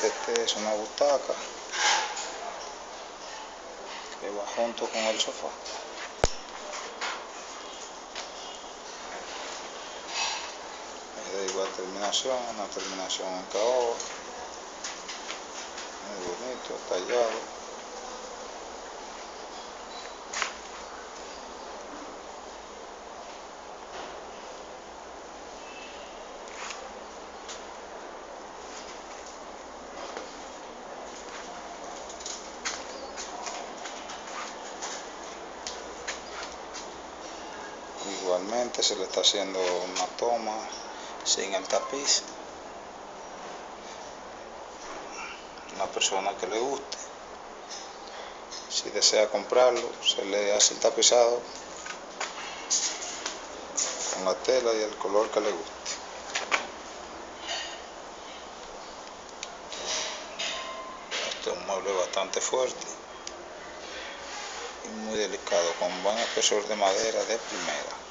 Esta es una butaca que va junto con el sofá. Es de igual terminación, una terminación en caoba, muy bonito, tallado. Igualmente se le está haciendo una toma sin el tapiz. Una persona que le guste, si desea comprarlo, se le hace el tapizado con la tela y el color que le guste. Este es un mueble bastante fuerte y muy delicado, con buen espesor de madera de primera.